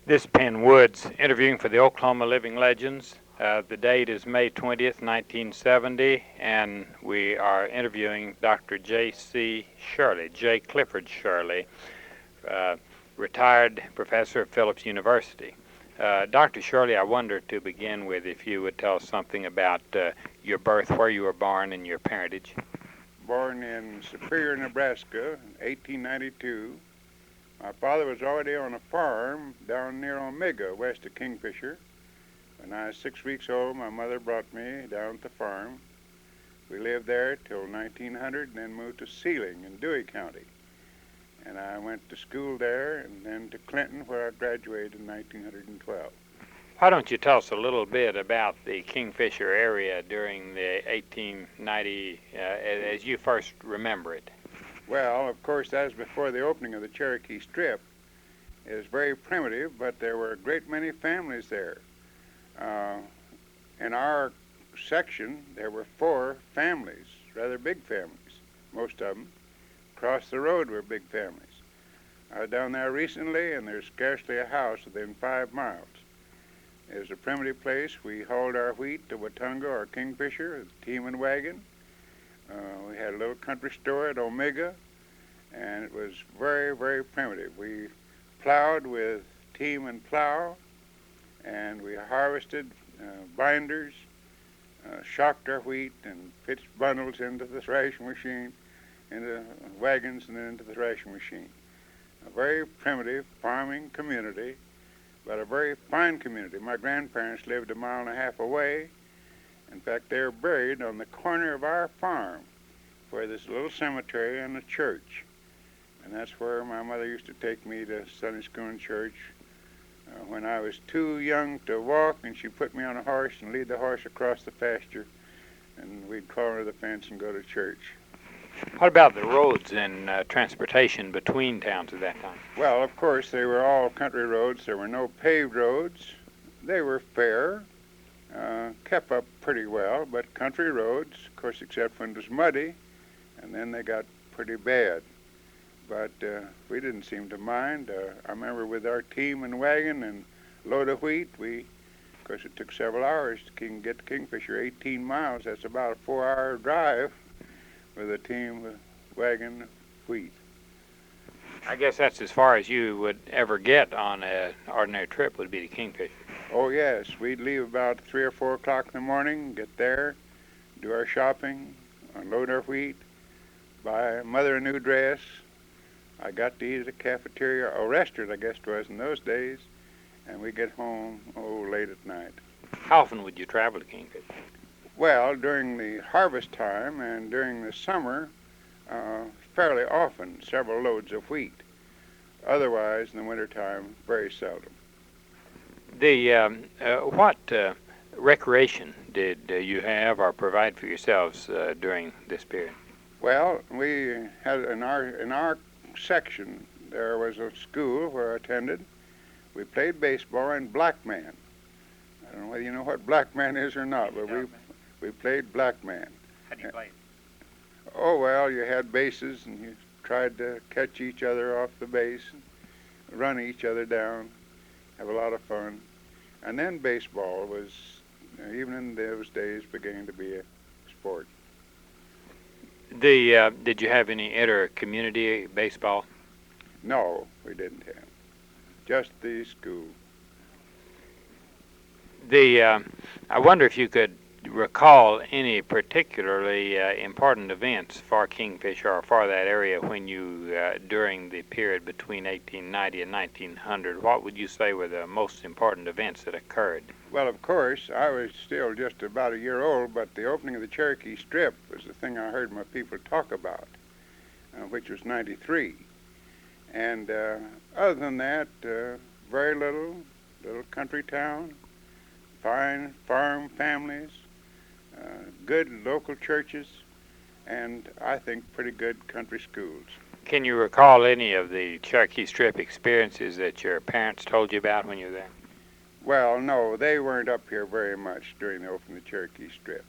This is Penn Woods interviewing for the Oklahoma Living Legends. The date is May 20th, 1970, and we are interviewing Dr. J Clifford Shirley, uh, retired professor at Phillips University. Dr. Shirley, I wonder to begin with if you would tell us something about your birth, where you were born, and your parentage. Born in Superior, Nebraska in 1892. My father was already on a farm down near Omega, west of Kingfisher. When I was 6 weeks old, my mother brought me down to the farm. We lived there till 1900 and then moved to Sealing in Dewey County. And I went to school there and then to Clinton, where I graduated in 1912. Why don't you tell us a little bit about the Kingfisher area during the 1890, as you first remember it? Well, of course, that was before the opening of the Cherokee Strip. It was very primitive, but there were a great many families there. In our section, there were 4 families, rather big families, most of them. Across the road were big families. I was down there recently, and there's scarcely a house within 5 miles. It was a primitive place. We hauled our wheat to Watonga or Kingfisher with a team and wagon. We had a little country store at Omega, and it was very, very primitive. We plowed with team and plow, and we harvested binders, shocked our wheat, and pitched bundles into the thrashing machine, into wagons, and then into the thrashing machine. A very primitive farming community, but a very fine community. My grandparents lived a mile and a half away. In fact, they were buried on the corner of our farm, where there's a little cemetery and a church. And that's where my mother used to take me to Sunday school and church when I was too young to walk, and she put me on a horse and lead the horse across the pasture, and we'd corner the fence and go to church. What about the roads and transportation between towns at that time? Well, of course, they were all country roads. There were no paved roads. They were fair. Kept up pretty well, but country roads, of course, except when it was muddy, and then they got pretty bad. But we didn't seem to mind. I remember with our team and wagon and load of wheat, of course, it took several hours to get to Kingfisher, 18 miles. That's about a 4-hour drive with a team, with wagon, wheat. I guess that's as far as you would ever get on an ordinary trip would be to Kingfisher. Oh, yes. We'd leave about 3 or 4 o'clock in the morning, get there, do our shopping, unload our wheat, buy mother a new dress. I got to eat at a cafeteria, or restaurant, I guess it was in those days, and we get home, late at night. How often would you travel to Kingfisher? Well, during the harvest time and during the summer, fairly often, several loads of wheat. Otherwise, in the wintertime, very seldom. What recreation did you have or provide for yourselves during this period? Well, we had in our section there was a school where I attended. We played baseball and blackman. I don't know whether you know what blackman is or not, but we played blackman. How do you play it? Oh, well, you had bases and you tried to catch each other off the base and run each other down, have a lot of fun. And then baseball was, even in those days, beginning to be a sport. Did you have any inter-community baseball? No, we didn't have. Just the school. I wonder if you could recall any particularly important events for Kingfisher or for that area when you, during the period between 1890 and 1900, what would you say were the most important events that occurred? Well, of course, I was still just about a year old, but the opening of the Cherokee Strip was the thing I heard my people talk about, which was 93. And other than that, very little country town, fine farm families, good local churches, and I think pretty good country schools. Can you recall any of the Cherokee Strip experiences that your parents told you about when you were there? Well, no, they weren't up here very much during the opening of the Cherokee Strip,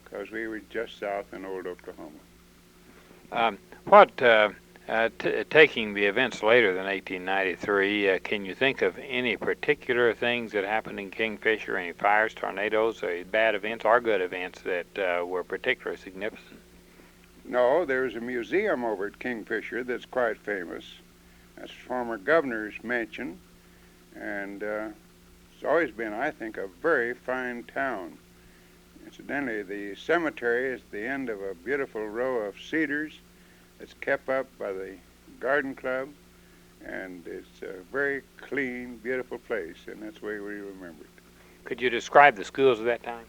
because we were just south in old Oklahoma. What Taking the events later than 1893, can you think of any particular things that happened in Kingfisher, any fires, tornadoes, or bad events or good events that were particularly significant? No, there's a museum over at Kingfisher that's quite famous. That's former governor's mansion, and it's always been, I think, a very fine town. Incidentally, the cemetery is at the end of a beautiful row of cedars. It's kept up by the garden club, and it's a very clean, beautiful place, and that's the way we remember it. Could you describe the schools of that time?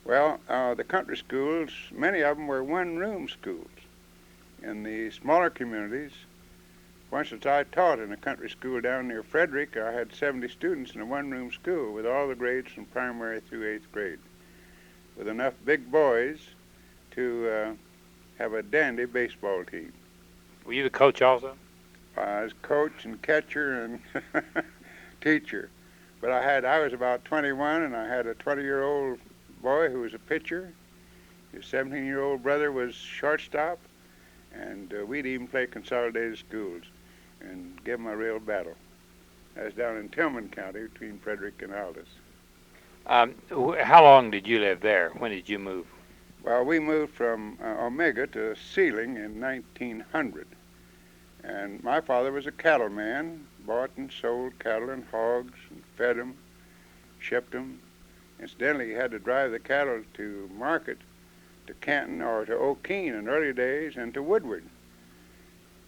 Well, the country schools, many of them were one-room schools. In the smaller communities, for instance, I taught in a country school down near Frederick. I had 70 students in a one-room school with all the grades from primary through 8th grade, with enough big boys to have a dandy baseball team. Were you the coach also? I was coach and catcher and teacher. But I was about 21, and I had a 20-year-old boy who was a pitcher. His 17-year-old brother was shortstop, and we'd even play consolidated schools and give them a real battle. That was down in Tillman County between Frederick and Aldous. How long did you live there? When did you move? Well, we moved from Omega to Sealing in 1900. And my father was a cattleman, bought and sold cattle and hogs, and fed them, shipped them. Incidentally, he had to drive the cattle to market, to Canton or to O'Keene in early days, and to Woodward.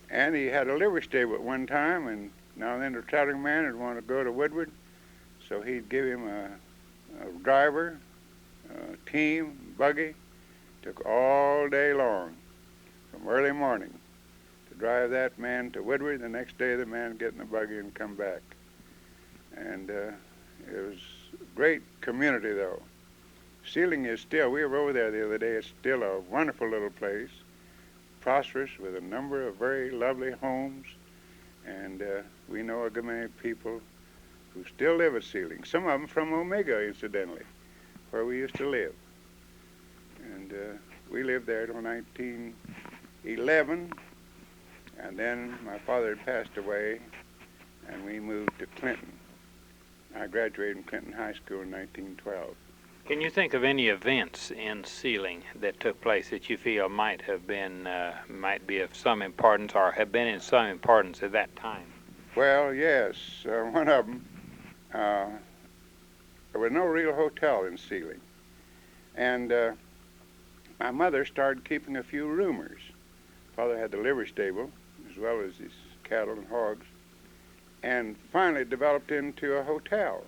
And he had a livery stable at one time, and now and then the traveling man would want to go to Woodward, so he'd give him a driver, a team, buggy. Took all day long, from early morning, to drive that man to Woodward. The next day, the man would get in the buggy and come back. And it was a great community, though. Sealing is still, we were over there the other day, it's still a wonderful little place, prosperous with a number of very lovely homes, and we know a good many people who still live at Sealing, some of them from Omega, incidentally, where we used to live. And we lived there till 1911, and then my father had passed away, and we moved to Clinton. I graduated from Clinton High School in 1912. Can you think of any events in Sealing that took place that you feel might be of some importance or have been in some importance at that time? Well, yes, one of them. There was no real hotel in Sealing, and my mother started keeping a few roomers. Father had the livery stable, as well as his cattle and hogs, and finally developed into a hotel.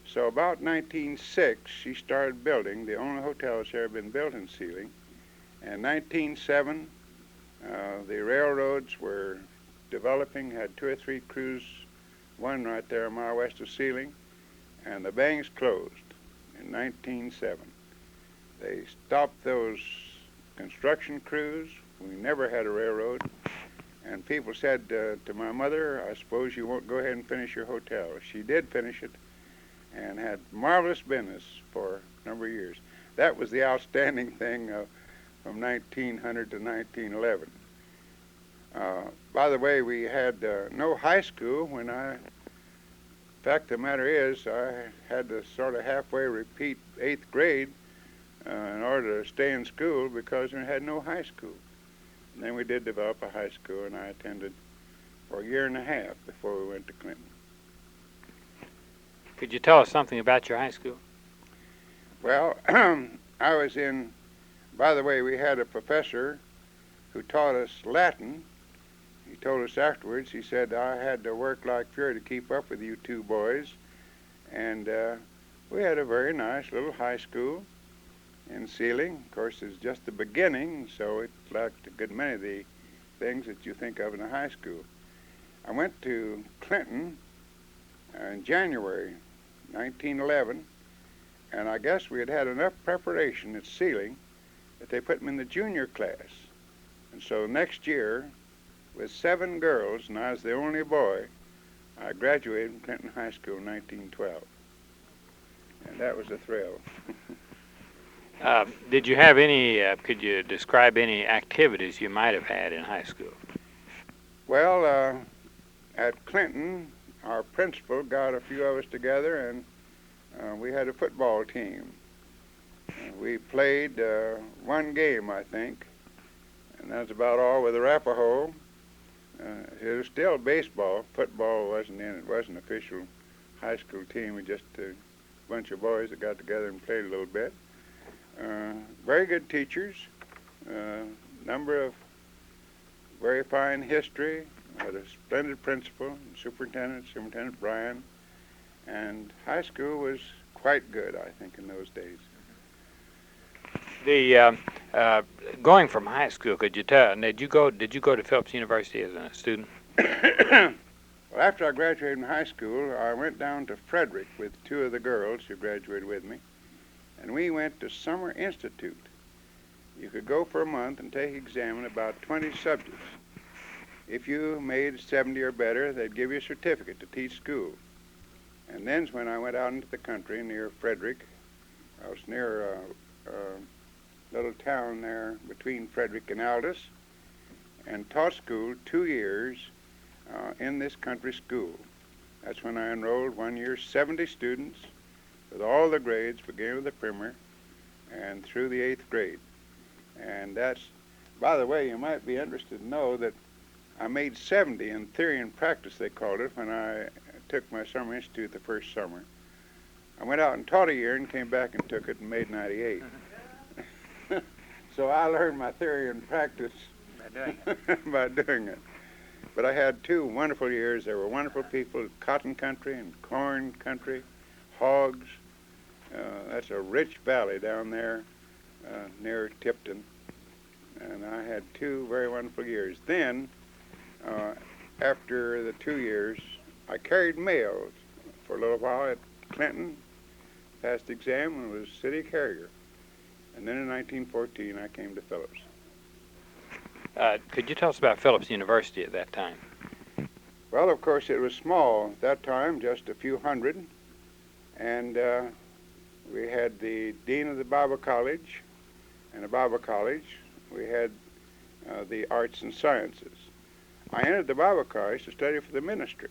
So about 1906, she started building the only hotel that's ever been built in Sealing. And 1907, the railroads were developing, had 2 or 3 crews, one right there a mile west of Sealing, and the banks closed in 1907. They stopped those construction crews. We never had a railroad. And people said to my mother, I suppose you won't go ahead and finish your hotel. She did finish it and had marvelous business for a number of years. That was the outstanding thing from 1900 to 1911. By the way, we had no high school when in fact, the matter is, I had to sort of halfway repeat 8th grade in order to stay in school because we had no high school. And then we did develop a high school, and I attended for a year and a half before we went to Clinton. Could you tell us something about your high school? Well, I was in, by the way, we had a professor who taught us Latin. He told us afterwards, he said, I had to work like fury to keep up with you 2 boys. And we had a very nice little high school in Sealing. Of course, it's just the beginning, so it lacked a good many of the things that you think of in a high school. I went to Clinton in January 1911, and I guess we had had enough preparation at Sealing that they put me in the junior class. And so next year, with 7 girls, and I was the only boy, I graduated from Clinton High School in 1912. And that was a thrill. Did you have any, could you describe any activities you might have had in high school? Well, at Clinton, our principal got a few of us together, and we had a football team. We played one game, I think, and that's about all with Arapahoe. It was still baseball. Football wasn't in it. It wasn't an official high school team. We just a bunch of boys that got together and played a little bit. Very good teachers. Number of very fine history. Had a splendid principal, Superintendent Bryan, and high school was quite good, I think, in those days. The going from high school, could you tell? Did you go to Phillips University as a student? Well, after I graduated from high school, I went down to Frederick with two of the girls who graduated with me, and we went to Summer Institute. You could go for a month and take exam in about 20 subjects. If you made 70 or better, they'd give you a certificate to teach school. And then's when I went out into the country near Frederick. I was near a little town there between Frederick and Aldous, and taught school 2 years in this country school. That's when I enrolled 1 year, 70 students with all the grades, beginning with the primer and through the 8th grade. And that's, by the way, you might be interested to know that I made 70 in theory and practice, they called it, when I took my summer institute the first summer. I went out and taught a year and came back and took it and made 98. So I learned my theory and practice by doing it. But I had 2 wonderful years. There were wonderful people, cotton country and corn country, hogs. That's a rich valley down there near Tipton. And I had 2 very wonderful years. Then, after the 2 years, I carried mail for a little while at Clinton, passed the exam, and was city carrier. And then in 1914, I came to Phillips. Could you tell us about Phillips University at that time? Well, of course, it was small at that time, just a few hundred. And we had the dean of the Bible College and a Bible college. We had the arts and sciences. I entered the Bible college to study for the ministry.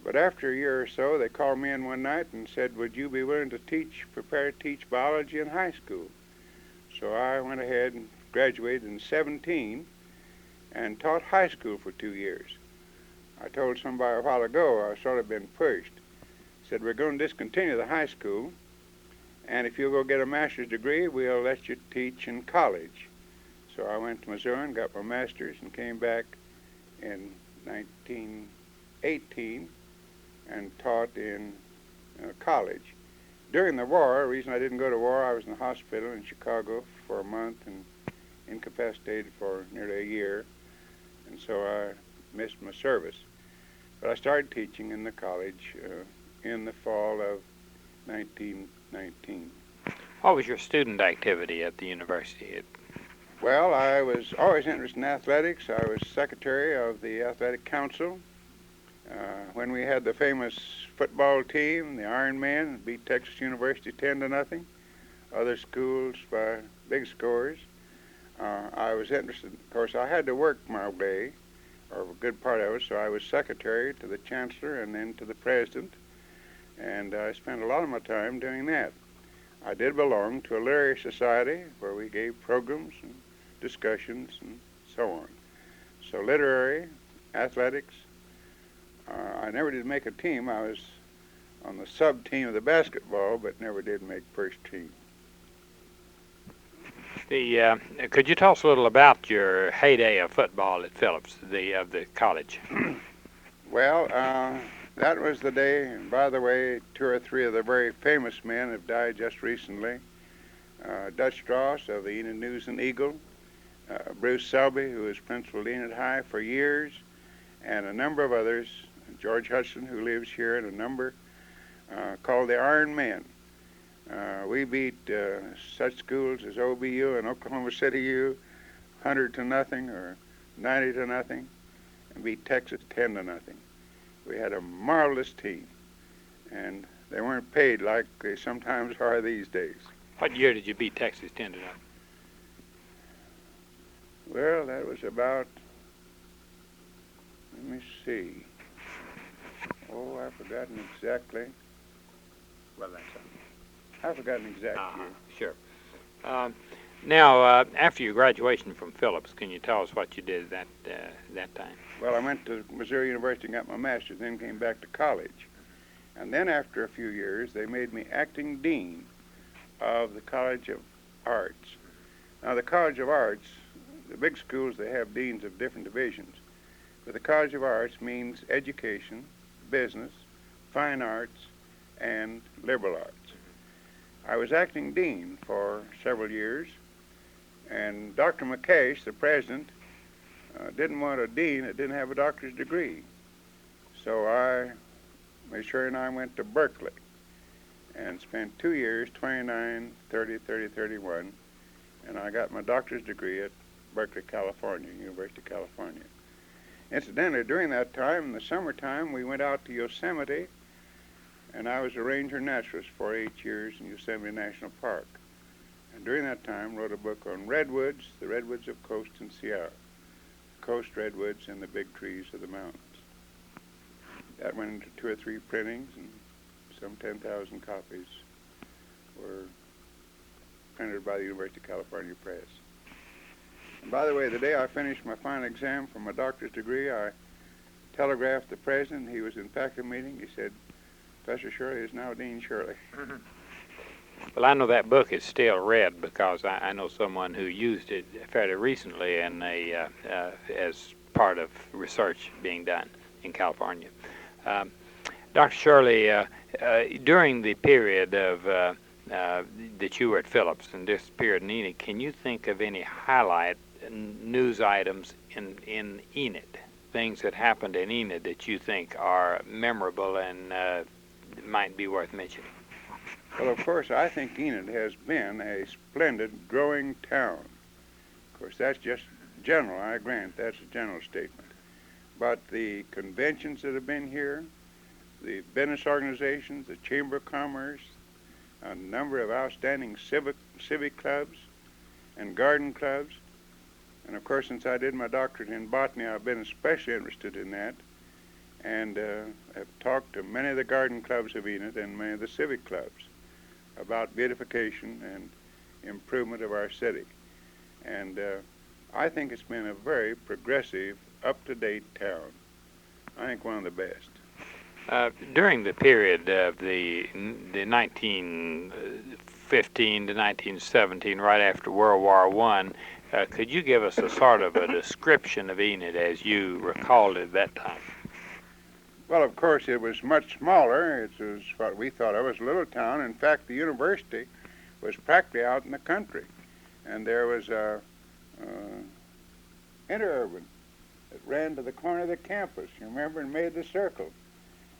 But after a year or so, they called me in one night and said, would you be willing to prepare to teach biology in high school? So I went ahead and graduated in 17 and taught high school for 2 years. I told somebody a while ago, I sort of been pushed. Said, we're going to discontinue the high school, and if you'll go get a master's degree, we'll let you teach in college. So I went to Missouri and got my master's and came back in 1918 and taught in college. During the war, the reason I didn't go to war, I was in the hospital in Chicago for a month and incapacitated for nearly a year, and so I missed my service. But I started teaching in the college in the fall of 1919. What was your student activity at the university? Well, I was always interested in athletics. I was secretary of the athletic council. When we had the famous football team, the Iron Men, beat Texas University 10-0, other schools by big scores. I was interested, of course, I had to work my way, or a good part of it, so I was secretary to the chancellor and then to the president, and I spent a lot of my time doing that. I did belong to a literary society where we gave programs and discussions and so on. So literary, athletics. I never did make a team. I was on the sub-team of the basketball, but never did make first team. Could you tell us a little about your heyday of football at Phillips, of the college? Well, that was the day, and by the way, 2 or 3 of the very famous men have died just recently. Dutch Strauss of the Enid News and Eagle, Bruce Selby, who was principal dean at High for years, and a number of others, George Hudson, who lives here, and a number called the Iron Men. We beat such schools as OBU and Oklahoma City U 100-0 or 90-0, and beat Texas 10-0. We had a marvelous team, and they weren't paid like they sometimes are these days. What year did you beat Texas 10-0? Well, that was about, let me see. Oh, I've forgotten exactly. Well, that's I've forgotten exact year. Sure. Now, after your graduation from Phillips, can you tell us what you did that time? Well, I went to Missouri University and got my master's, then came back to college. And then after a few years, they made me acting dean of the College of Arts. Now, the College of Arts, the big schools, they have deans of different divisions. But the College of Arts means education, business, fine arts, and liberal arts. I was acting dean for several years, and Dr. McCash, the president, didn't want a dean that didn't have a doctor's degree. So Miss Shirley and I went to Berkeley and spent 2 years, 29, 30, 30, 31, and I got my doctor's degree at Berkeley, California, University of California. Incidentally, during that time, in the summertime, we went out to Yosemite, and I was a ranger naturalist for 8 years in Yosemite National Park. And during that time, wrote a book on redwoods, the redwoods of Coast and Sierra, coast redwoods and the big trees of the mountains. That went into 2 or 3 printings, and some 10,000 copies were printed by the University of California Press. And by the way, the day I finished my final exam for my doctor's degree, I telegraphed the president. He was in faculty meeting. He said, "Professor Shirley is now Dean Shirley." Well, I know that book is still read because I know someone who used it fairly recently in as part of research being done in California. Dr. Shirley, during the period of that you were at Phillips and this period in Enid, can you think of any highlight news items in Enid, things that happened in Enid that you think are memorable and might be worth mentioning? Well, of course, I think Enid has been a splendid growing town. Of course, that's just general. I grant that's a general statement. But the conventions that have been here, the business organizations, the Chamber of Commerce, a number of outstanding civic clubs and garden clubs. And of course, since I did my doctorate in botany, I've been especially interested in that, and have talked to many of the garden clubs of Enid and many of the civic clubs about beautification and improvement of our city. And I think it's been a very progressive, up-to-date town. I think one of the best. During the period of the 1915 to 1917, right after World War I, could you give us a sort of a description of Enid as you recalled it at that time? Well, of course, it was much smaller. It was what we thought of as a little town. In fact, the university was practically out in the country. And there was a interurban that ran to the corner of the campus, you remember, and made the circle.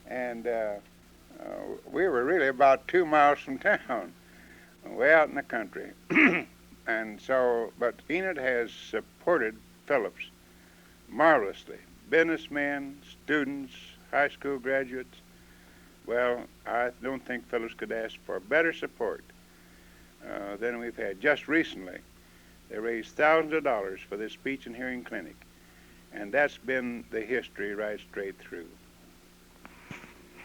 And we were really about 2 miles from town, way out in the country. And so, but Enid has supported Phillips marvelously. Businessmen, students, high school graduates. Well, I don't think Phillips could ask for better support than we've had. Just recently, they raised thousands of dollars for this speech and hearing clinic. And that's been the history right straight through.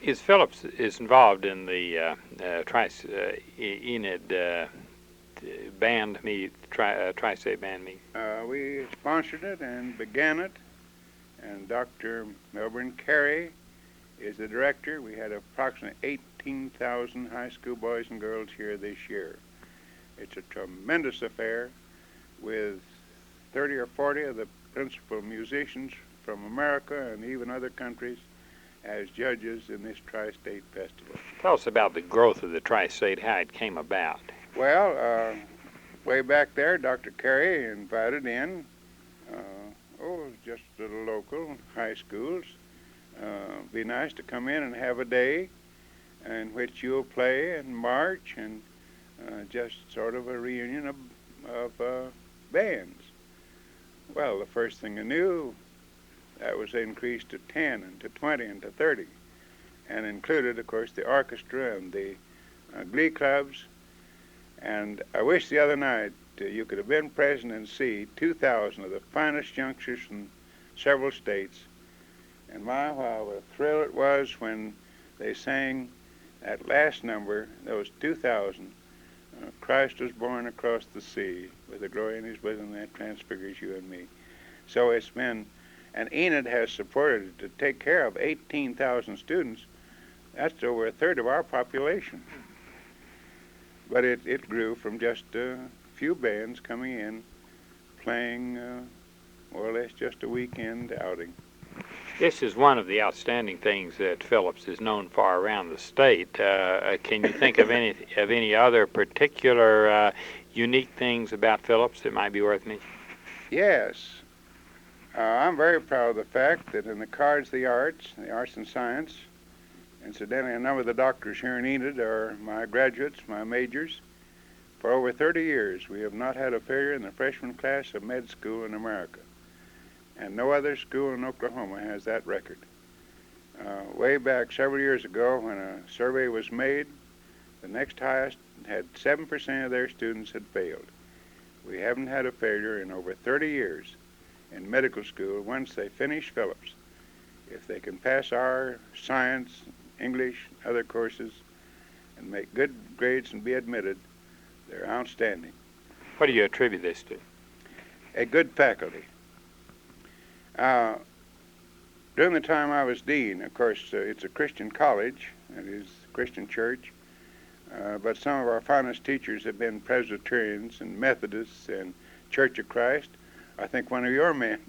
Is Phillips involved in the Enid band meet, Tri-State band meet? We sponsored it and began it, and Dr. Melbourne Carey is the director. We had approximately 18,000 high school boys and girls here this year. It's a tremendous affair with 30 or 40 of the principal musicians from America and even other countries as judges in this Tri-State Festival. Tell us about the growth of the Tri-State, how it came about. Well, way back there, Dr. Carey invited in, just little local high schools. Be nice to come in and have a day in which you'll play and march and just sort of a reunion of bands. Well, the first thing I knew, that was increased to 10 and to 20 and to 30, and included, of course, the orchestra and the glee clubs. And I wish the other night you could have been present and see 2,000 of the finest youngsters from several states. And my, wow, what a thrill it was when they sang that last number, those 2,000. Christ was born across the sea, with the glory in his bosom that transfigures you and me. So it's been, and Enid has supported it to take care of 18,000 students. That's over a third of our population. But it grew from just a few bands coming in, playing more or less just a weekend outing. This is one of the outstanding things that Phillips is known for around the state. Can you think of any other particular unique things about Phillips that might be worth mentioning? Yes. I'm very proud of the fact that in the Cards of the Arts and Science, incidentally, a number of the doctors here in Enid are my graduates, my majors. For over 30 years, we have not had a failure in the freshman class of med school in America. And no other school in Oklahoma has that record. Way back several years ago, when a survey was made, the next highest had 7% of their students had failed. We haven't had a failure in over 30 years in medical school once they finish Phillips. If they can pass our science, English, other courses, and make good grades and be admitted, they're outstanding. What do you attribute this to? A good faculty. During the time I was dean, of course, it's a Christian college, it is a Christian church, but some of our finest teachers have been Presbyterians and Methodists and Church of Christ. I think one of your men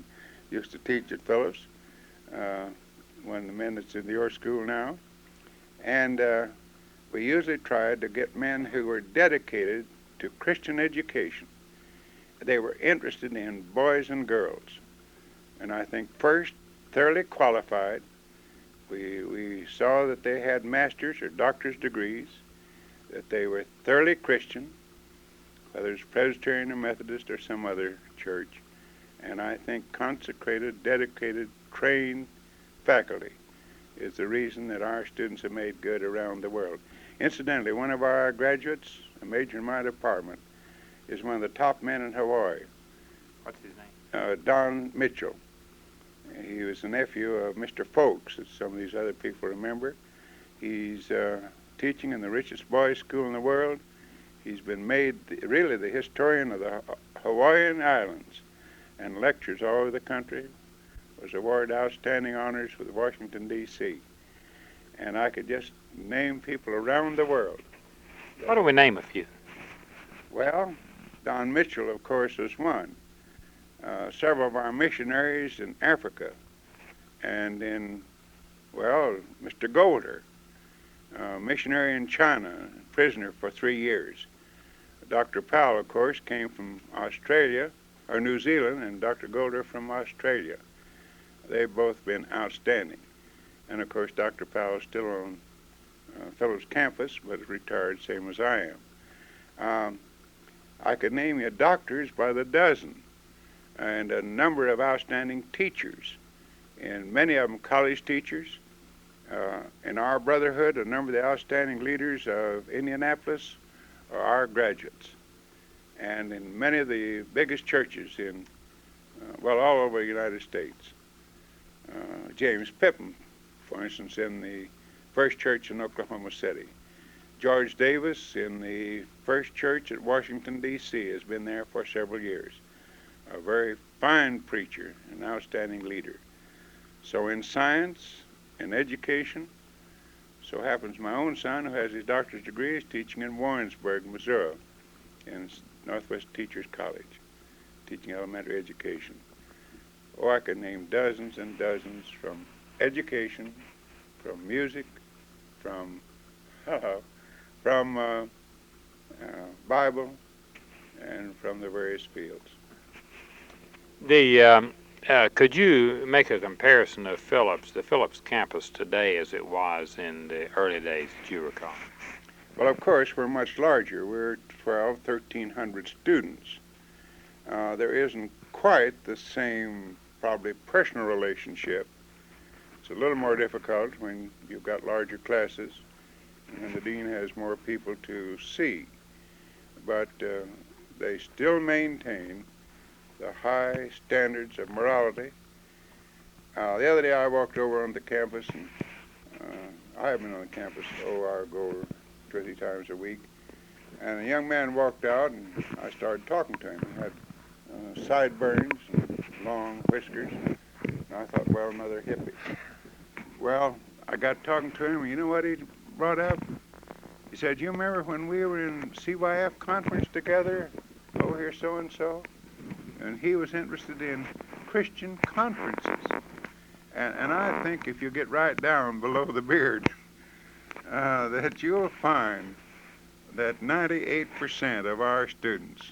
used to teach at Phillips, one of the men that's in your school now. And we usually tried to get men who were dedicated to Christian education. They were interested in boys and girls. And I think first, thoroughly qualified. We saw that they had master's or doctor's degrees, that they were thoroughly Christian, whether it's Presbyterian or Methodist or some other church. And I think consecrated, dedicated, trained faculty is the reason that our students have made good around the world. Incidentally, one of our graduates, a major in my department, is one of the top men in Hawaii. What's his name? Don Mitchell. He was a nephew of Mr. Folks, as some of these other people remember. He's teaching in the richest boys' school in the world. He's been made really the historian of the Hawaiian Islands and lectures all over the country. Was awarded outstanding honors with Washington, D.C. And I could just name people around the world. Why don't we name a few? Well, Don Mitchell, of course, is one. Several of our missionaries in Africa and in, well, Mr. Golder, missionary in China, prisoner for 3 years. Dr. Powell, of course, came from Australia, or New Zealand, and Dr. Golder from Australia. They've both been outstanding. And, of course, Dr. Powell is still on Phillips campus, but is retired, same as I am. I could name you doctors by the dozen, and a number of outstanding teachers, and many of them college teachers. In our brotherhood, a number of the outstanding leaders of Indianapolis are our graduates. And in many of the biggest churches in, well, all over the United States. James Pippin, for instance, in the First Church in Oklahoma City. George Davis in the First Church at Washington, D.C. has been there for several years. A very fine preacher, an outstanding leader. So in science and education, so happens my own son, who has his doctor's degree, is teaching in Warrensburg, Missouri, in Northwest Teachers College, teaching elementary education. Oh, I could name dozens and dozens, from education, from music, from Bible, and from the various fields. Could you make a comparison of the Phillips campus today as it was in the early days that you recall? Well, of course, we're much larger. We're 1,300 students. There isn't quite the same, probably, personal relationship. It's a little more difficult when you've got larger classes and the dean has more people to see. but they still maintain the high standards of morality. The other day I walked over on the campus, and I have been on the campus, I go over 2 or 3 times a week, and a young man walked out, and I started talking to him. He had sideburns and long whiskers, and I thought, well, another hippie. Well, I got talking to him, and you know what he brought up? He said, you remember when we were in CYF conference together over here so-and-so? And he was interested in Christian conferences. And I think if you get right down below the beard, that you'll find that 98% of our students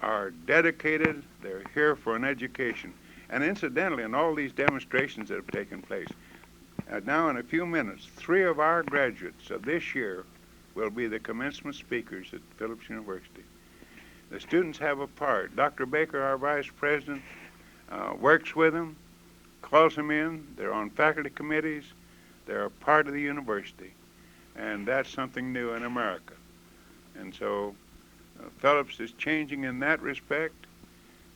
are dedicated, they're here for an education. And incidentally, in all these demonstrations that have taken place, now in a few minutes, 3 of our graduates of this year will be the commencement speakers at Phillips University. The students have a part. Dr. Baker, our vice president, works with them, calls them in. They're on faculty committees. They're a part of the university. And that's something new in America. And so Phillips is changing in that respect.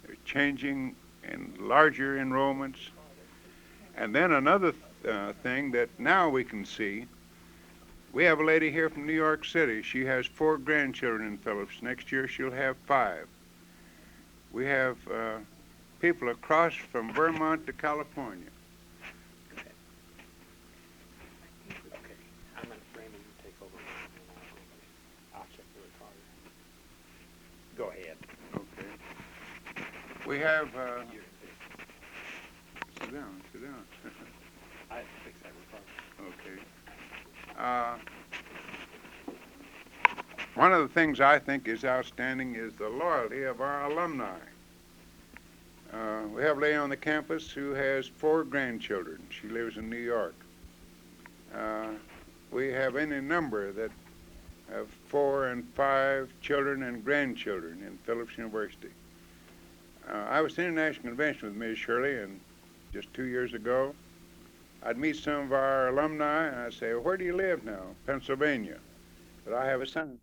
They're changing in larger enrollments. And then another thing that now we can see, we have a lady here from New York City. She has 4 grandchildren in Phillips. Next year she'll have 5. We have people across from Vermont to California. Okay. I'm going to Brandon take over. I'll check the recorder. Go ahead. Okay. We have... sit down. I fix that recorder. Okay. One of the things I think is outstanding is the loyalty of our alumni. We have a lady on the campus who has 4 grandchildren. She lives in New York. We have any number that have 4 and 5 children and grandchildren in Phillips University. I was at the International Convention with Ms. Shirley, and just 2 years ago, I'd meet some of our alumni, and I'd say, well, where do you live now? Pennsylvania. But I have a son.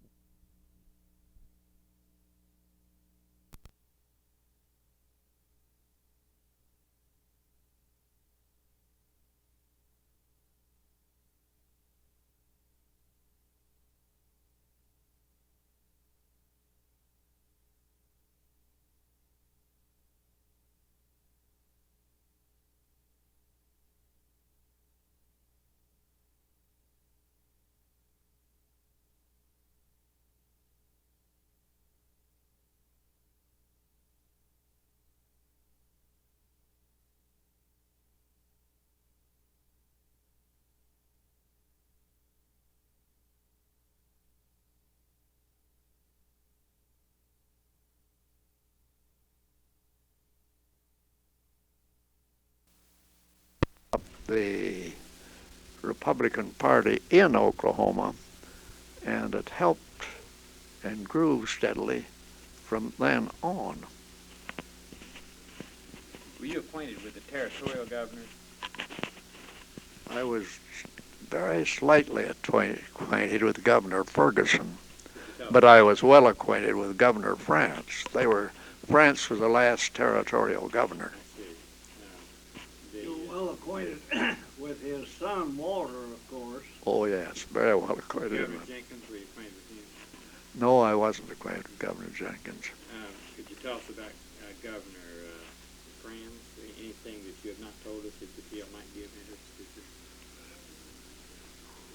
The Republican Party in Oklahoma, and it helped and grew steadily from then on. Were you acquainted with the territorial governors? I was very slightly acquainted with Governor Ferguson, but I was well acquainted with Governor France. France was the last territorial governor. You're well acquainted with his son, Walter, of course. Oh, yes, very well acquainted Governor with him. Jenkins, were you acquainted with him? No, I wasn't acquainted with Governor Jenkins. Could you tell us about Governor Franz? Anything that you have not told us that you feel might be of interest to you?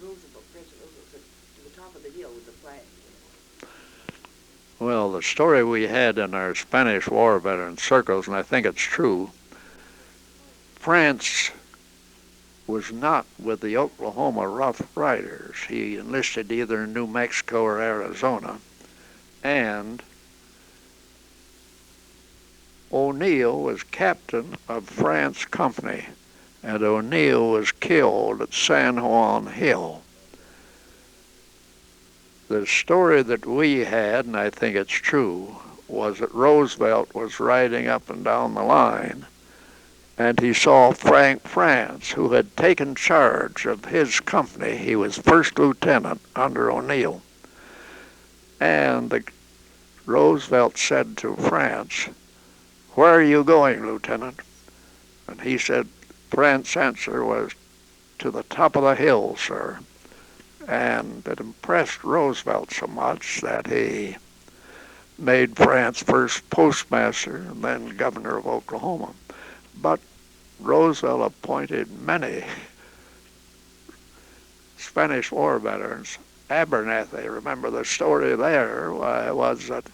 Roosevelt, President Roosevelt, to the top of the hill with the flag. Well, the story we had in our Spanish War veteran circles, and I think it's true, France was not with the Oklahoma Rough Riders. He enlisted either in New Mexico or Arizona. And O'Neill was captain of France Company, and O'Neill was killed at San Juan Hill. The story that we had, and I think it's true, was that Roosevelt was riding up and down the line, and he saw Frank France, who had taken charge of his company. He was first lieutenant under O'Neill. And Roosevelt said to France, "Where are you going, Lieutenant?" And he said, France's answer was, "To the top of the hill, sir." And it impressed Roosevelt so much that he made France first postmaster and then governor of Oklahoma. But Roosevelt appointed many Spanish War veterans. Abernathy, remember the story there was that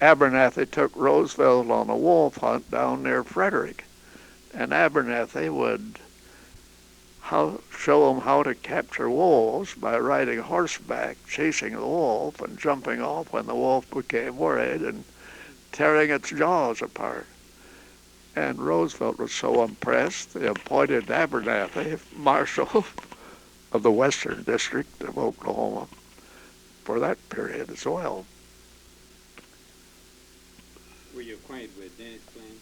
Abernathy took Roosevelt on a wolf hunt down near Frederick, and Abernathy would show him how to capture wolves by riding horseback, chasing the wolf, and jumping off when the wolf became worried and tearing its jaws apart. And Roosevelt was so impressed, he appointed Abernathy Marshal of the Western District of Oklahoma for that period as well. Were you acquainted with Dennis Flynn?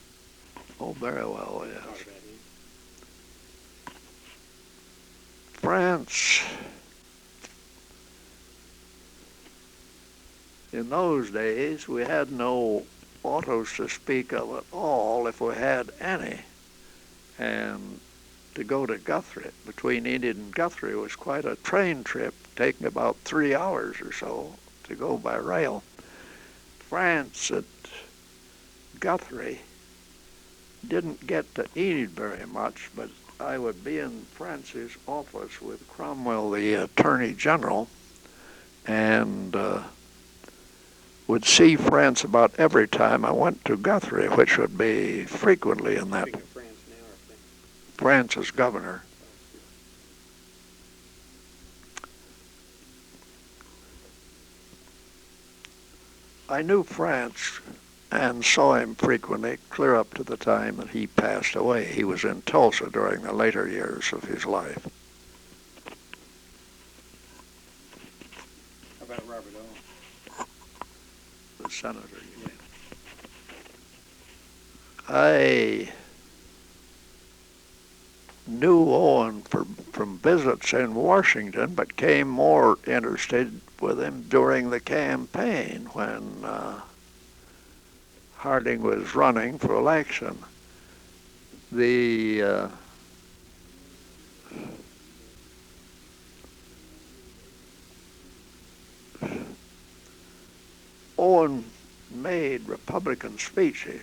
Oh, very well, yes. Talk about him. France, in those days, we had no autos to speak of at all, if we had any. And to go to Guthrie, between Enid and Guthrie, was quite a train trip, taking about 3 hours or so to go by rail. France at Guthrie didn't get to Enid very much, but I would be in France's office with Cromwell, the Attorney General, and would see France about every time I went to Guthrie, which would be frequently in that. Speaking of France now, or France as governor. I knew France and saw him frequently, clear up to the time that he passed away. He was in Tulsa during the later years of his life. How about Robert Owen? The senator. Yeah. I knew Owen from visits in Washington, but came more interested with him during the campaign when Harding was running for election. The Owen made Republican speeches,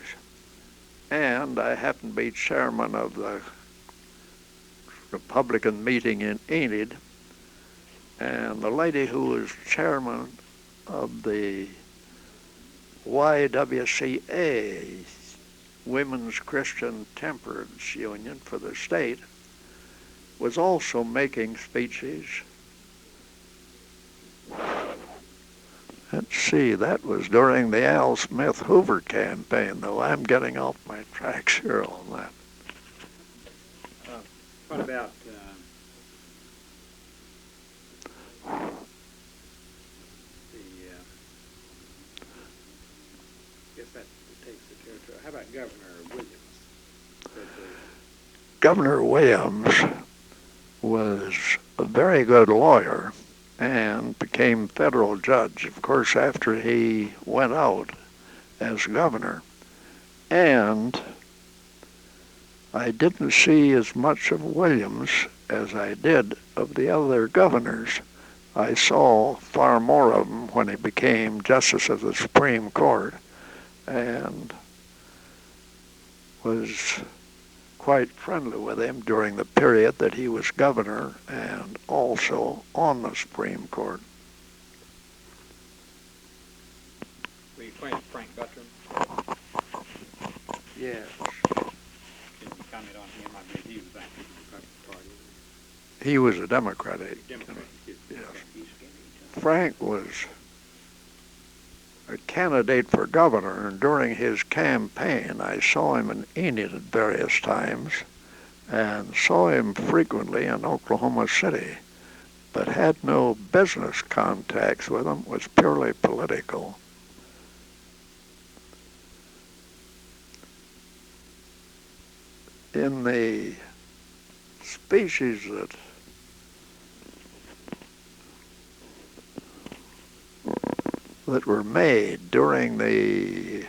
and I happened to be chairman of the Republican meeting in Enid, and the lady who was chairman of the YWCA, Women's Christian Temperance Union for the state, was also making speeches. Let's see, that was during the Al Smith Hoover campaign, though I'm getting off my tracks here on that. What about I guess that takes the territory. How about Governor Williams? Governor Williams was a very good lawyer and became federal judge, of course, after he went out as governor. And I didn't see as much of Williams as I did of the other governors. I saw far more of him when he became Justice of the Supreme Court, and was quite friendly with him during the period that he was governor and also on the Supreme Court. Were you acquainted with Frank Buttram? Yes. Can you comment on him? I believe he was active in the Republican Party. He was a Democrat. Democrat. Yes. Frank was a candidate for governor, and during his campaign I saw him in Enid at various times and saw him frequently in Oklahoma City, but had no business contacts with him, was purely political. In the speeches that that were made during the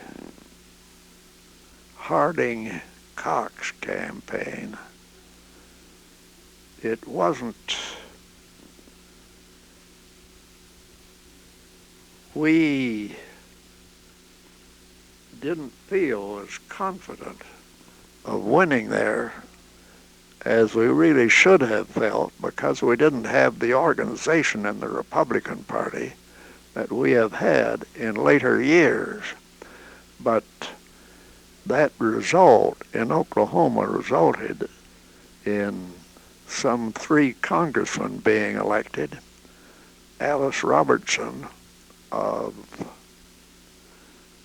Harding-Cox campaign, it wasn't, we didn't feel as confident of winning there as we really should have felt, because we didn't have the organization in the Republican Party that we have had in later years. But that result in Oklahoma resulted in some 3 congressmen being elected. Alice Robertson,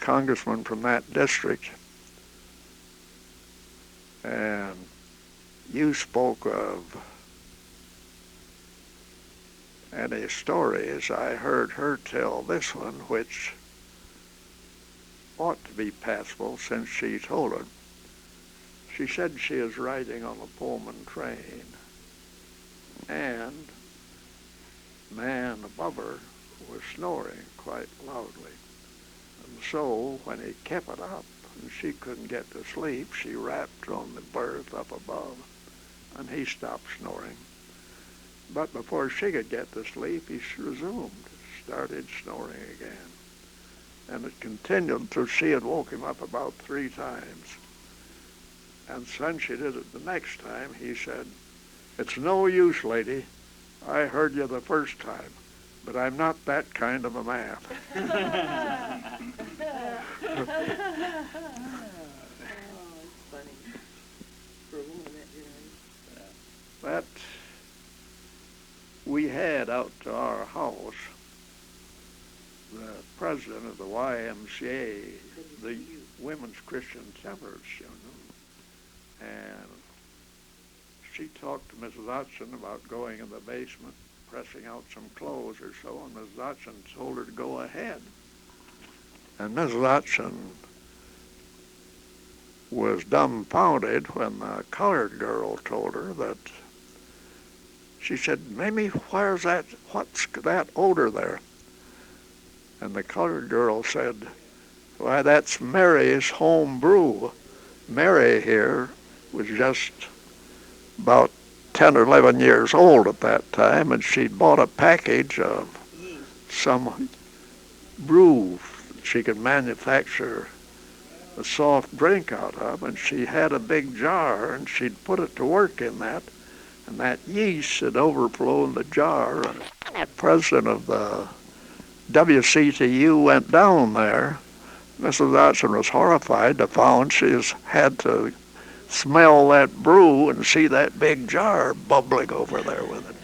congressman from that district, and you spoke of any stories. I heard her tell this one, which ought to be passable since she told it. She said she is riding on a Pullman train, and a man above her was snoring quite loudly. And so when he kept it up and she couldn't get to sleep, she rapped on the berth up above, and he stopped snoring. But before she could get to sleep, he resumed, started snoring again. And it continued until she had woke him up about 3 times. And when she did it the next time, he said, "It's no use, lady. I heard you the first time, but I'm not that kind of a man." Oh, it's funny. For a woman that generation. That we had out to our house the president of the YMCA, the Women's Christian Temperance Union, and she talked to Mrs. Hodgson about going in the basement, pressing out some clothes or so, and Mrs. Hodgson told her to go ahead. And Mrs. Hodgson was dumbfounded when the colored girl told her that, she said, "Mamie, what's that odor there?" And the colored girl said, "Why, that's Mary's home brew." Mary here was just about 10 or 11 years old at that time, and she'd bought a package of some brew she could manufacture a soft drink out of, and she had a big jar, and she'd put it to work in that, and that yeast had overflowed the jar, and the president of the WCTU went down there. Mrs. Hodgson was horrified to find she had to smell that brew and see that big jar bubbling over there with it.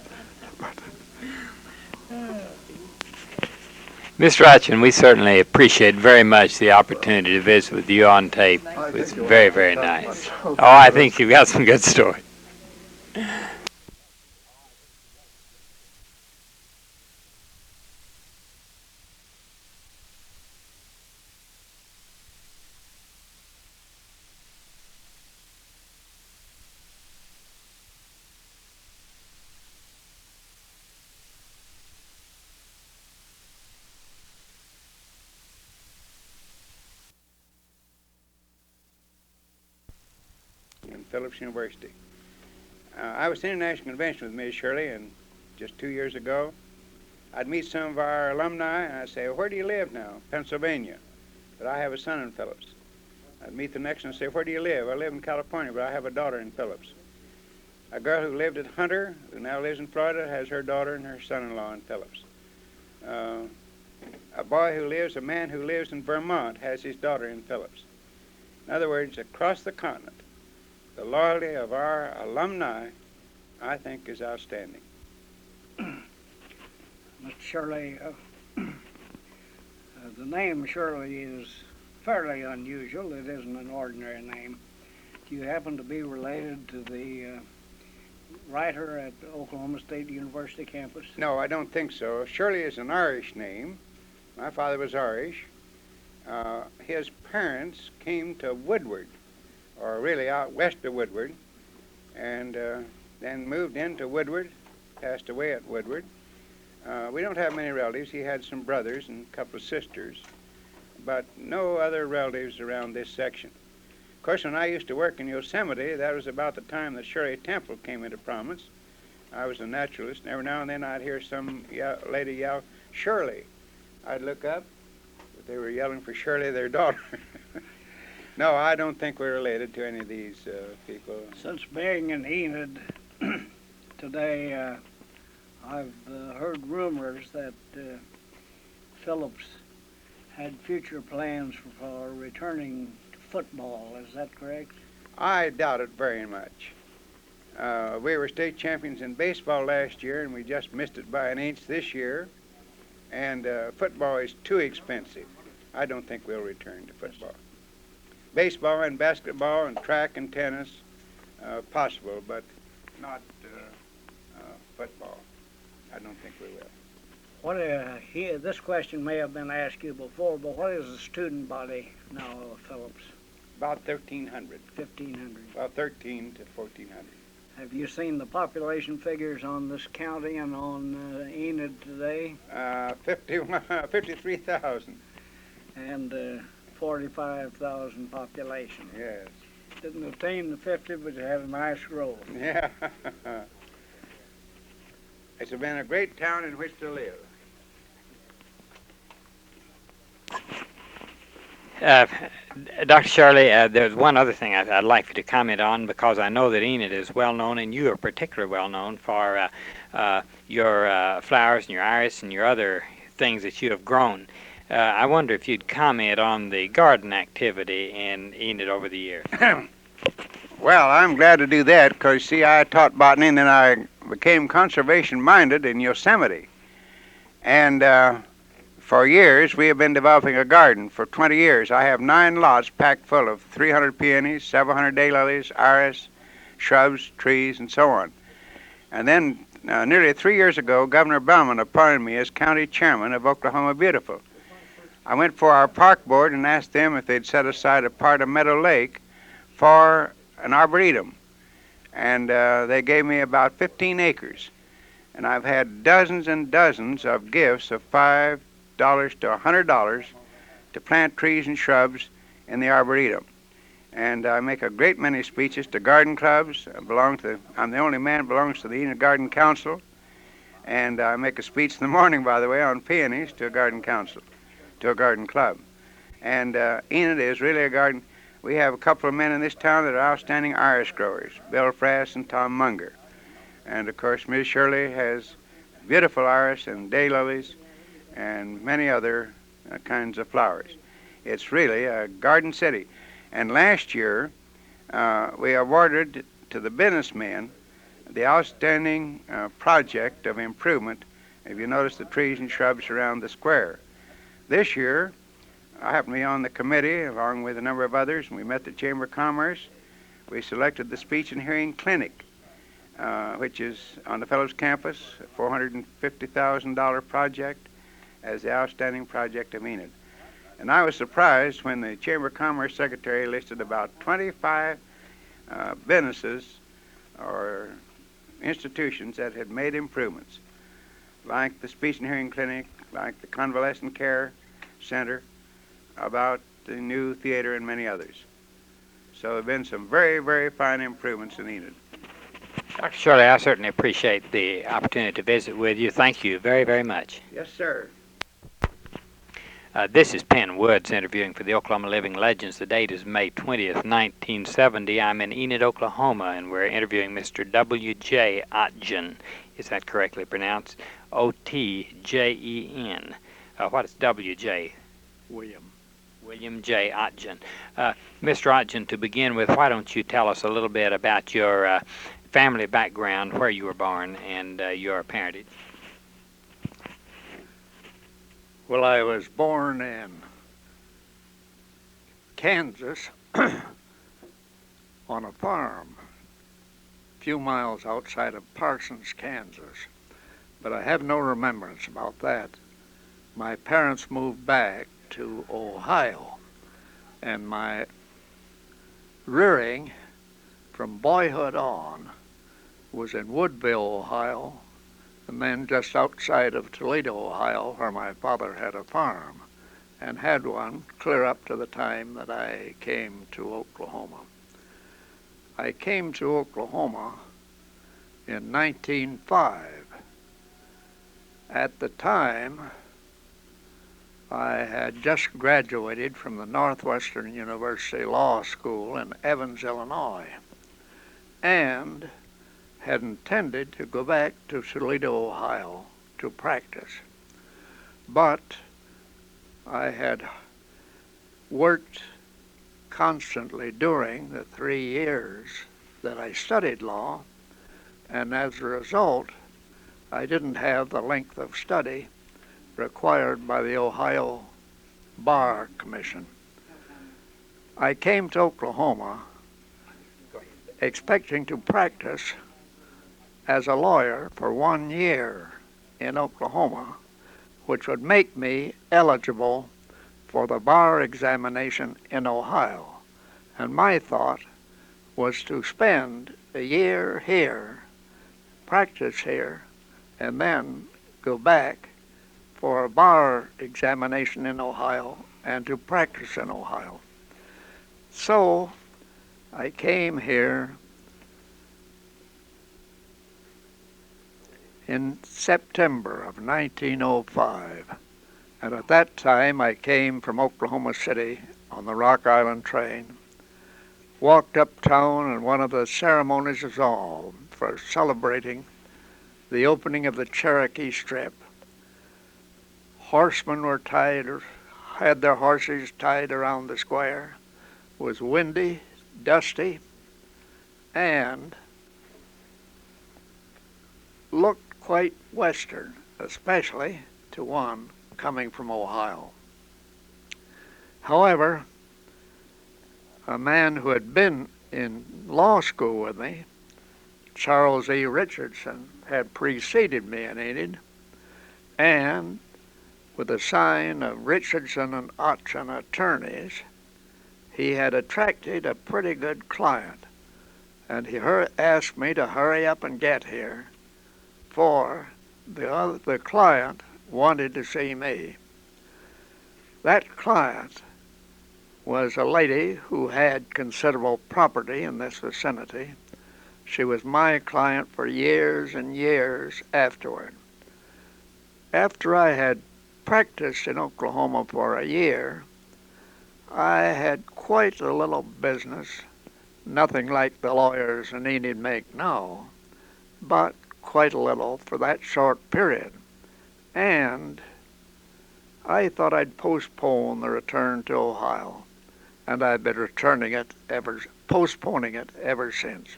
Mr. Hodgson, we certainly appreciate very much the opportunity to visit with you on tape. It was very, very nice. Oh, I think you've got some good stories. In Phillips University. I was at the International Convention with Ms. Shirley, and just 2 years ago, I'd meet some of our alumni, and I'd say, "Where do you live now?" "Pennsylvania, but I have a son in Phillips." I'd meet the next one and say, "Where do you live?" "I live in California, but I have a daughter in Phillips." A girl who lived at Hunter, who now lives in Florida, has her daughter and her son-in-law in Phillips. A man who lives in Vermont has his daughter in Phillips. In other words, across the continent, the loyalty of our alumni, I think, is outstanding. Mr. Shirley, the name Shirley is fairly unusual. It isn't an ordinary name. Do you happen to be related to the writer at the Oklahoma State University campus? No, I don't think so. Shirley is an Irish name. My father was Irish. His parents came to Woodward, or really out west of Woodward, and then moved into Woodward, passed away at Woodward. We don't have many relatives. He had some brothers and a couple of sisters, but no other relatives around this section. Of course, when I used to work in Yosemite, that was about the time the Shirley Temple came into prominence. I was a naturalist, and every now and then I'd hear some lady yell, "Shirley." I'd look up, but they were yelling for Shirley, their daughter. No, I don't think we're related to any of these people. Since being in Enid today, I've heard rumors that Phillips had future plans for returning to football. Is that correct? I doubt it very much. We were state champions in baseball last year, and we just missed it by an inch this year. And football is too expensive. I don't think we'll return to football. Baseball and basketball and track and tennis, possible, but not football. I don't think we will. What this question may have been asked you before, but what is the student body now of Phillips? About 1,300. 1,500. About 13 to 1,400. Have you seen the population figures on this county and on Enid today? 53,000. And 45,000 population. Yes. Didn't attain the 50, but it had a nice growth. Yeah. It's been a great town in which to live. Dr. Shirley, there's one other thing I'd like you to comment on, because I know that Enid is well known, and you are particularly well known for your flowers and your iris and your other things that you have grown. I wonder if you'd comment on the garden activity in Enid over the years. Well, I'm glad to do that, because, see, I taught botany, and then I became conservation-minded in Yosemite. And for years, we have been developing a garden. For 20 years, I have 9 lots packed full of 300 peonies, 700 daylilies, iris, shrubs, trees, and so on. And then, nearly 3 years ago, Governor Bellman appointed me as county chairman of Oklahoma Beautiful. I went for our park board and asked them if they'd set aside a part of Meadow Lake for an arboretum. And they gave me about 15 acres. And I've had dozens and dozens of gifts of $5 to $100 to plant trees and shrubs in the arboretum. And I make a great many speeches to garden clubs. I'm the only man who belongs to the Enid Garden Council. And I make a speech in the morning, by the way, on peonies to a garden council, to a garden club. And Enid is really a garden. We have a couple of men in this town that are outstanding iris growers, Bill Frass and Tom Munger. And, of course, Ms. Shirley has beautiful iris and daylilies and many other kinds of flowers. It's really a garden city. And last year, we awarded to the businessmen the outstanding project of improvement. If you notice the trees and shrubs around the square. This year, I happen to be on the committee along with a number of others, and we met the Chamber of Commerce. We selected the Speech and Hearing Clinic, which is on the Phillips campus, a $450,000 project, as the outstanding project of Enid. And I was surprised when the Chamber of Commerce Secretary listed about 25 businesses or institutions that had made improvements, like the Speech and Hearing Clinic, like the Convalescent Care Center, about the new theater, and many others. So there have been some very, very fine improvements in Enid. Dr. Shirley, I certainly appreciate the opportunity to visit with you. Thank you very, very much. Yes, sir. This is Penn Woods interviewing for the Oklahoma Living Legends. The date is May 20th, 1970. I'm in Enid, Oklahoma, and we're interviewing Mr. W.J. Otgen. Is that correctly pronounced? O-T-J-E-N. What is W.J.? William J. Otgen. Mr. Otgen, to begin with, why don't you tell us a little bit about your family background, where you were born, and your parentage? Well, I was born in Kansas on a farm a few miles outside of Parsons, Kansas. But I have no remembrance about that. My parents moved back to Ohio, and my rearing from boyhood on was in Woodville, Ohio, and then just outside of Toledo, Ohio, where my father had a farm, and had one clear up to the time that I came to Oklahoma. I came to Oklahoma in 1905. At the time, I had just graduated from the Northwestern University Law School in Evans, Illinois, and had intended to go back to Toledo, Ohio to practice. But I had worked constantly during the 3 years that I studied law, and as a result, I didn't have the length of study required by the Ohio Bar Commission. I came to Oklahoma expecting to practice as a lawyer for 1 year in Oklahoma, which would make me eligible for the bar examination in Ohio. And my thought was to spend a year here, practice here, and then go back for a bar examination in Ohio and to practice in Ohio. So I came here in September of 1905. And at that time, I came from Oklahoma City on the Rock Island train, walked uptown, and one of the ceremonies was all for celebrating the opening of the Cherokee Strip. Horsemen were tied, or had their horses tied around the square. It was windy, dusty, and looked quite Western, especially to one coming from Ohio. However, a man who had been in law school with me, Charles E. Richardson, had preceded me in Enid, and with the sign of Richardson and Otson attorneys, he had attracted a pretty good client, and he asked me to hurry up and get here, for the client wanted to see me. That client was a lady who had considerable property in this vicinity. She was my client for years and years afterward. After I had practiced in Oklahoma for a year, I had quite a little business, nothing like the lawyers in Enid make now, but quite a little for that short period. And I thought I'd postpone the return to Ohio, and I've been postponing it ever since.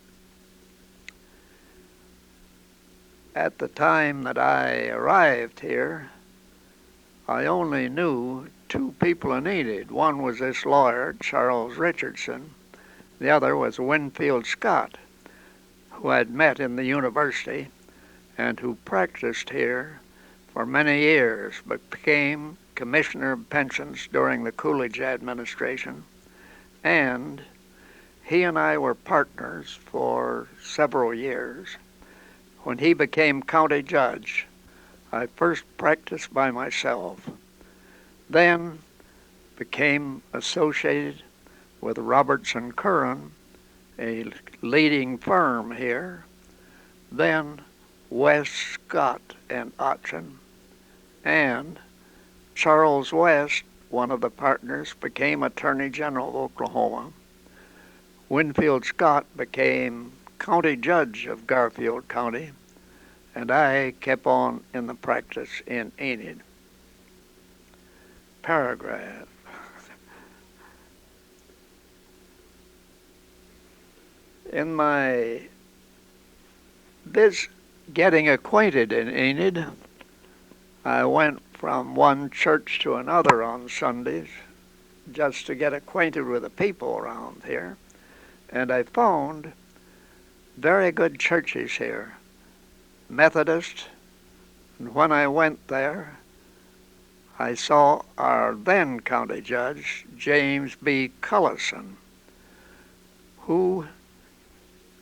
At the time that I arrived here, I only knew two people in Enid. One was this lawyer, Charles Richardson. The other was Winfield Scott, who I'd met in the university and who practiced here for many years, but became Commissioner of Pensions during the Coolidge administration. And he and I were partners for several years. When he became county judge, I first practiced by myself, then became associated with Robertson Curran, a leading firm here, then West, Scott, and Otson, and Charles West, one of the partners, became Attorney General of Oklahoma. Winfield Scott became county judge of Garfield County, and I kept on in the practice in Enid. Paragraph. In my getting acquainted in Enid, I went from one church to another on Sundays just to get acquainted with the people around here, and I found very good churches here, Methodist, and when I went there, I saw our then county judge, James B. Cullison, who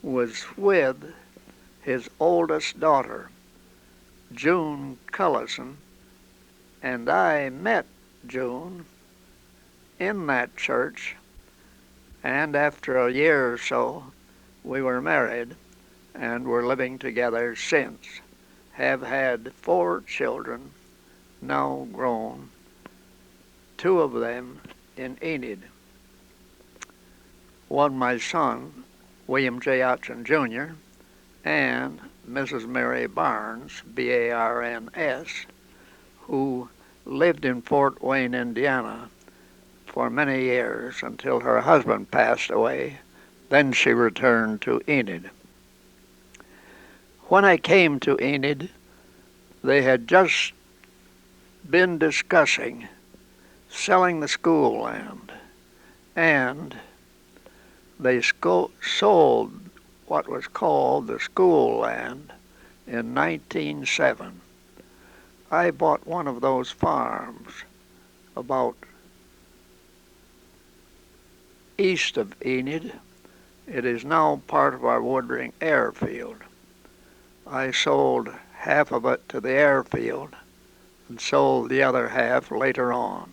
was with his oldest daughter, June Cullison, and I met June in that church, and after a year or so, we were married and were living together since. Have had 4 children, now grown, 2 of them in Enid. One, my son, William J. Otson Jr., and Mrs. Mary Barnes, Barns, who lived in Fort Wayne, Indiana, for many years until her husband passed away. Then she returned to Enid. When I came to Enid, they had just been discussing selling the school land, and they sold what was called the school land in 1907. I bought one of those farms about east of Enid. It is now part of our Woodring airfield. I sold half of it to the airfield and sold the other half later on.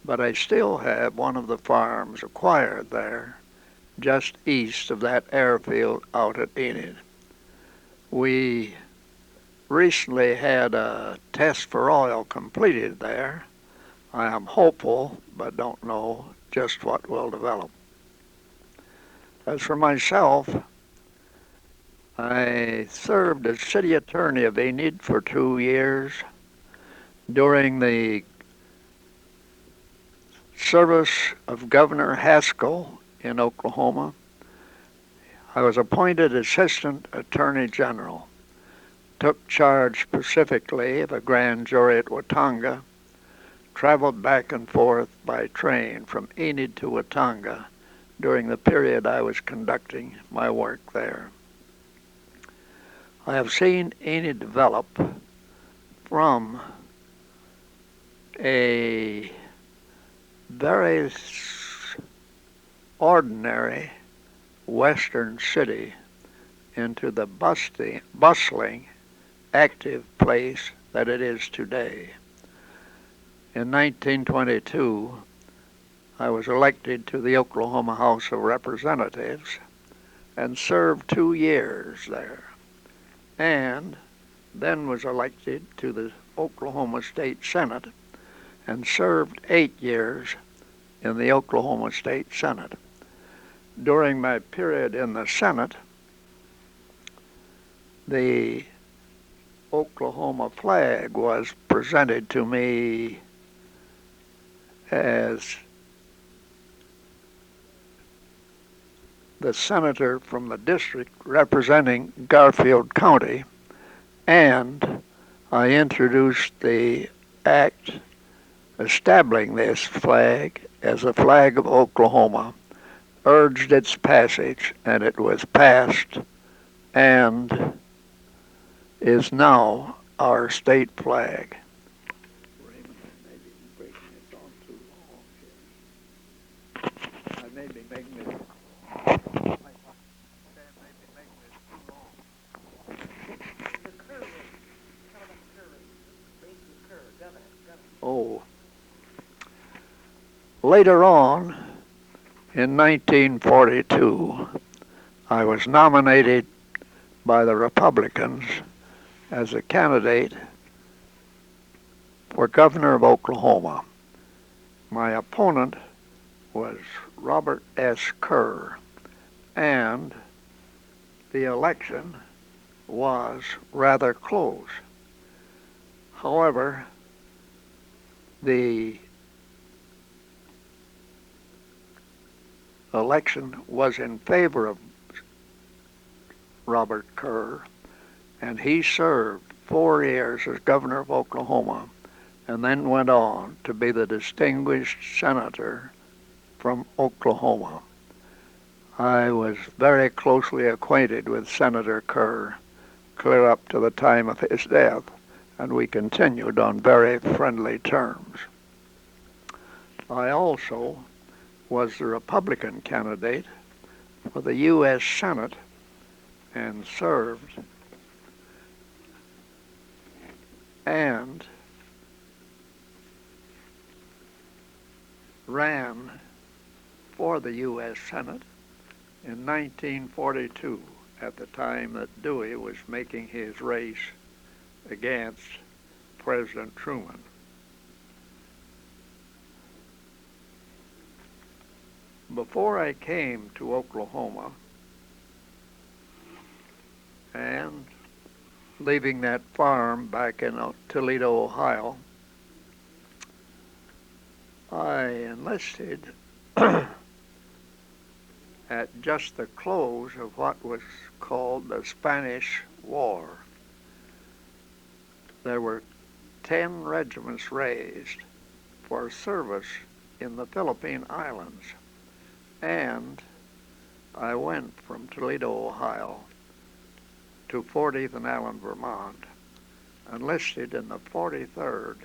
But I still have one of the farms acquired there, just east of that airfield out at Enid. We recently had a test for oil completed there. I am hopeful, but don't know just what will develop. As for myself, I served as city attorney of Enid for 2 years. During the service of Governor Haskell in Oklahoma, I was appointed Assistant Attorney General, took charge specifically of a grand jury at Watauga, traveled back and forth by train from Enid to Watauga during the period I was conducting my work there. I have seen Enid develop from a very ordinary western city into the bustling, active place that it is today. In 1922, I was elected to the Oklahoma House of Representatives and served 2 years there, and then was elected to the Oklahoma State Senate and served 8 years in the Oklahoma State Senate. During my period in the Senate, the Oklahoma flag was presented to me as the senator from the district representing Garfield County, and I introduced the act establishing this flag as a flag of Oklahoma, urged its passage, and it was passed and is now our state flag. Raymond, I may be breaking this on too long here. I may be making this too long. Oh. Later on, in 1942, I was nominated by the Republicans as a candidate for governor of Oklahoma. My opponent was Robert S. Kerr, and the election was rather close. However, the election was in favor of Robert Kerr, and he served 4 years as governor of Oklahoma and then went on to be the distinguished senator from Oklahoma. I was very closely acquainted with Senator Kerr clear up to the time of his death, and we continued on very friendly terms. I also was the Republican candidate for the U.S. Senate and served and ran for the U.S. Senate in 1942, at the time that Dewey was making his race against President Truman. Before I came to Oklahoma and leaving that farm back in Toledo, Ohio, I enlisted at just the close of what was called the Spanish War. There were 10 regiments raised for service in the Philippine Islands, and I went from Toledo, Ohio to 40th and Allen, Vermont, enlisted in the 43rd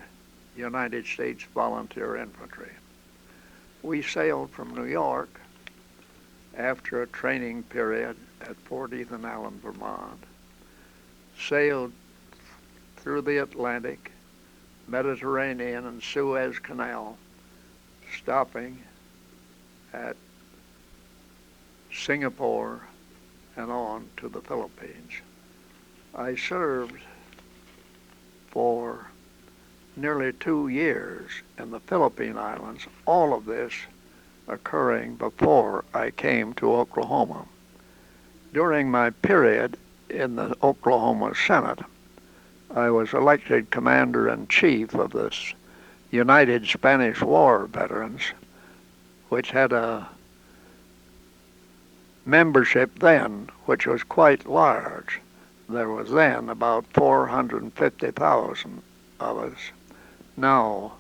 United States Volunteer Infantry. We sailed from New York after a training period at 40th and Allen, Vermont, sailed through the Atlantic, Mediterranean, and Suez Canal, stopping at Singapore and on to the Philippines. I served for nearly 2 years in the Philippine Islands, all of this occurring before I came to Oklahoma. During my period in the Oklahoma Senate, I was elected Commander-in-Chief of the United Spanish War Veterans, which had a membership then which was quite large. There was then about 450,000 of us. Now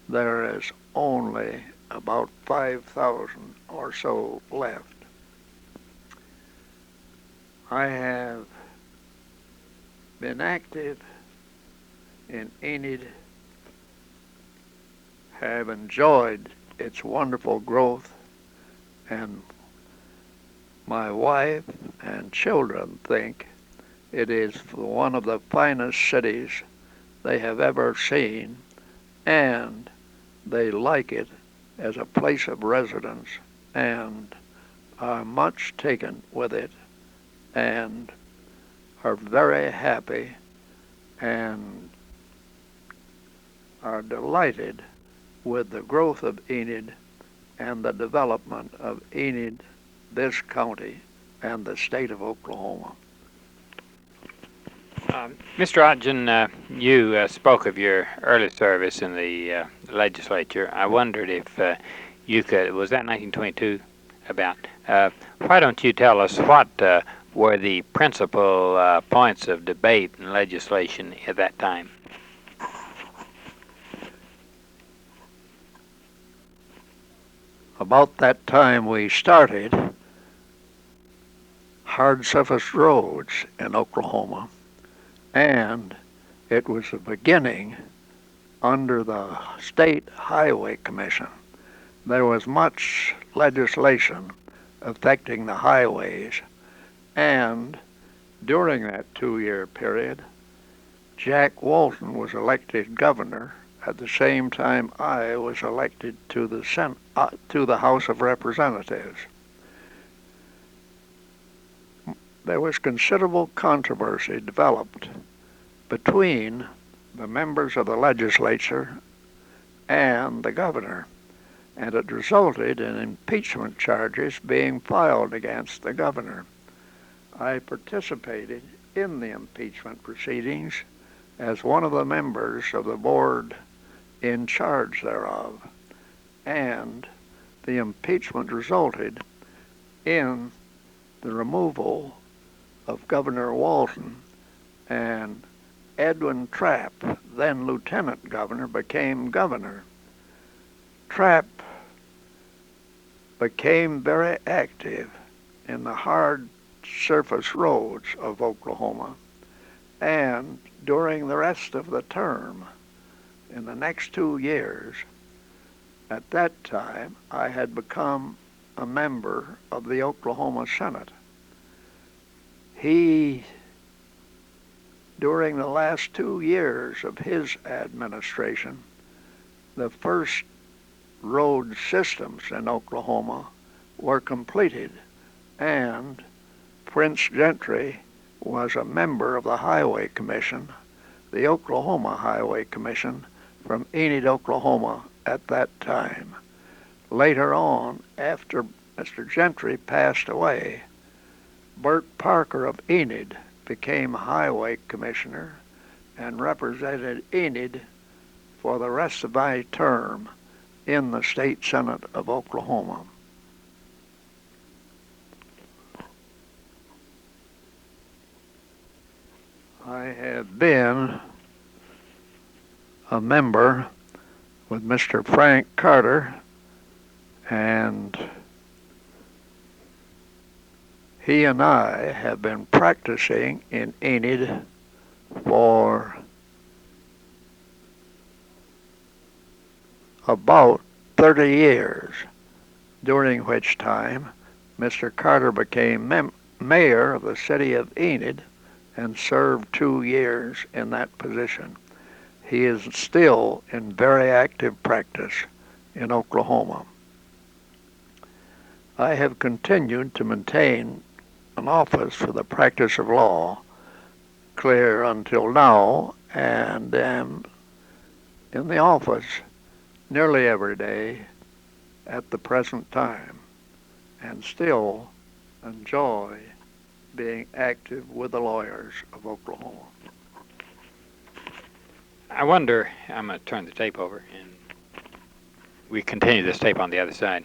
there is only about 5,000 or so left. I have been active in Enid, have enjoyed its wonderful growth, and my wife and children think it is one of the finest cities they have ever seen, and they like it as a place of residence and are much taken with it and are very happy and are delighted with the growth of Enid and the development of Enid, this county, and the state of Oklahoma. Mr. Ogden, you spoke of your early service in the legislature. I wondered if you could, was that 1922 about, why don't you tell us what were the principal points of debate in legislation at that time? About that time we started hard surface roads in Oklahoma, and it was the beginning under the State Highway Commission. There was much legislation affecting the highways, and during that 2-year period, Jack Walton was elected governor at the same time I was elected to the House of Representatives. There was considerable controversy developed between the members of the legislature and the governor, and it resulted in impeachment charges being filed against the governor. I participated in the impeachment proceedings as one of the members of the board in charge thereof, and the impeachment resulted in the removal of Governor Walton, and Edwin Trapp, then lieutenant governor, became governor. Trapp became very active in the hard surface roads of Oklahoma, and during the rest of the term, in the next 2 years, at that time I had become a member of the Oklahoma Senate. He during the last 2 years of his administration, the first road systems in Oklahoma were completed, and Prince Gentry was a member of the Highway Commission, the Oklahoma Highway Commission, from Enid, Oklahoma at that time. Later on, after Mr. Gentry passed away, Bert Parker of Enid became Highway Commissioner and represented Enid for the rest of my term in the State Senate of Oklahoma. I have been a member with Mr. Frank Carter, and he and I have been practicing in Enid for about 30 years, during which time Mr. Carter became mayor of the city of Enid and served 2 years in that position. He is still in very active practice in Oklahoma. I have continued to maintain an office for the practice of law clear until now, and am in the office nearly every day at the present time, and still enjoy being active with the lawyers of Oklahoma. I wonder, I'm going to turn the tape over, and we continue this tape on the other side.